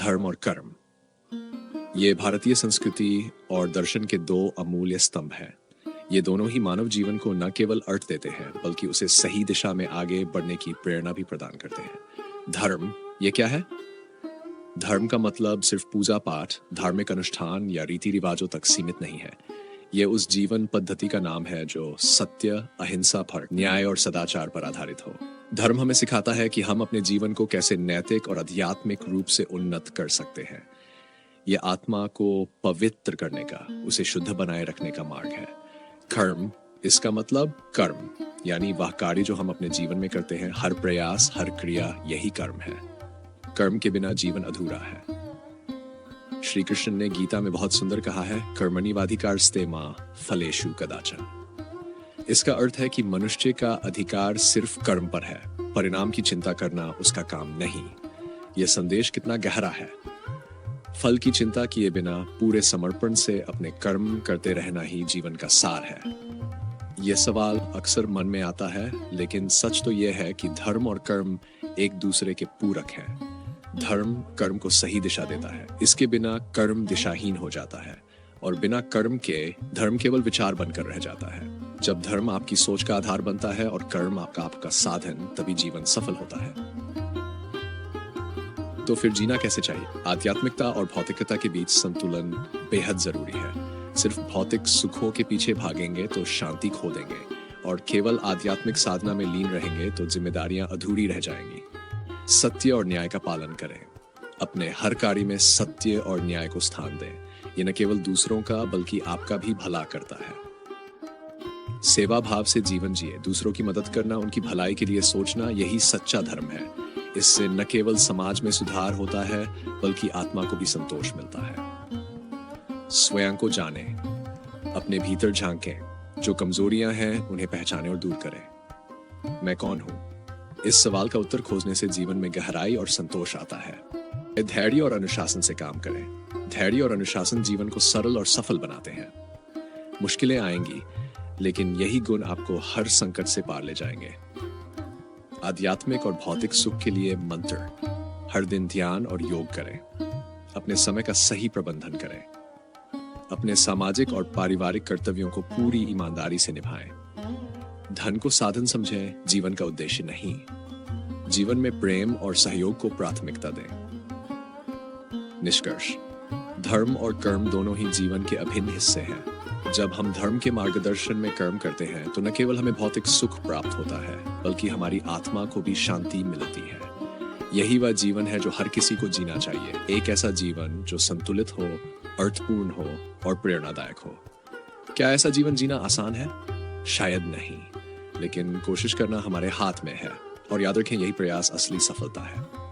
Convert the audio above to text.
धर्म और कर्म। ये भारतीय संस्कृति और दर्शन के दो अमूल्य स्तंभ हैं। ये दोनों ही मानव जीवन को न केवल अर्थ देते हैं बल्कि उसे सही दिशा में आगे बढ़ने की प्रेरणा भी प्रदान करते हैं। धर्म ये क्या है? धर्म का मतलब सिर्फ पूजा पाठ, धार्मिक अनुष्ठान या रीति रिवाजों तक सीमित नहीं है। ये उस जीवन पद्धति का नाम है जो सत्य, अहिंसा पर, न्याय और सदाचार पर आधारित हो। धर्म हमें सिखाता है कि हम अपने जीवन को कैसे नैतिक और आध्यात्मिक रूप से उन्नत कर सकते हैं। ये आत्मा को पवित्र करने का, उसे शुद्ध बनाए रखने का मार्ग है। कर्म, इसका मतलब कर्म, यानी वह कार्य जो हम अपने जीवन में करते हैं। हर प्रयास, हर क्रिया यही कर्म है। कर्म के बिना जीवन अधूरा है। श्री कृष्ण ने गीता में बहुत सुंदर कहा है, कर्मण्येवाधिकारस्ते मा फलेषु कदाचन। इसका अर्थ है कि मनुष्य का अधिकार सिर्फ कर्म पर है, परिणाम की चिंता करना उसका काम नहीं। यह संदेश कितना गहरा है। फल की चिंता किए बिना पूरे समर्पण से अपने कर्म करते रहना ही जीवन का सार है। यह सवाल अक्सर मन में आता है, लेकिन सच तो यह है कि धर्म और कर्म एक दूसरे के पूरक हैं। धर्म कर्म को सही दिशा देता है, इसके बिना कर्म दिशाहीन हो जाता है, और बिना कर्म के धर्म केवल विचार बनकर रह जाता है। जब धर्म आपकी सोच का आधार बनता है और कर्म आपका साधन, तभी जीवन सफल होता है। तो फिर जीना कैसे चाहिए? आध्यात्मिकता और भौतिकता के बीच संतुलन बेहद जरूरी है। सिर्फ भौतिक सुखों के पीछे भागेंगे तो शांति खो देंगे, और केवल आध्यात्मिक साधना में लीन रहेंगे तो जिम्मेदारियां अधूरी रह जाएंगी। सत्य और न्याय का पालन करें। अपने हर कार्य में सत्य और न्याय को स्थान दें। ये न केवल दूसरों का बल्कि आपका भी भला करता है। सेवा भाव से जीवन जिए। दूसरों की मदद करना, उनकी भलाई के लिए सोचना, यही सच्चा धर्म है। इससे न केवल समाज में सुधार होता है बल्कि आत्मा को भी संतोष मिलता है। स्वयं को जाने, अपने भीतर झांकें। जो कमजोरियां हैं उन्हें पहचानें और दूर करें। मैं कौन हूं? इस सवाल का उत्तर खोजने से जीवन में गहराई और संतोष आता है। धैर्य और अनुशासन से काम करें। धैर्य और अनुशासन जीवन को सरल और सफल बनाते हैं। मुश्किलें आएंगी, लेकिन यही गुण आपको हर संकट से पार ले जाएंगे। आध्यात्मिक और भौतिक सुख के लिए मंत्र, हर दिन ध्यान और योग करें। अपने समय का सही प्रबंधन करें। अपने सामाजिक और पारिवारिक कर्तव्यों को पूरी ईमानदारी से निभाएं। धन को साधन समझें, जीवन का उद्देश्य नहीं। जीवन में प्रेम और सहयोग को प्राथमिकता दें। निष्कर्ष, धर्म और कर्म दोनों ही जीवन के अभिन्न हिस्से हैं। जब हम धर्म के मार्गदर्शन में कर्म करते हैं तो न केवल हमें भौतिक सुख प्राप्त होता है बल्कि हमारी आत्मा को भी शांति मिलती है। यही वह जीवन है जो हर किसी को जीना चाहिए। एक ऐसा जीवन जो संतुलित हो, अर्थपूर्ण हो और प्रेरणादायक हो। क्या ऐसा जीवन जीना आसान है? शायद नहीं, लेकिन कोशिश करना हमारे हाथ में है। और याद रखें, यही प्रयास असली सफलता है।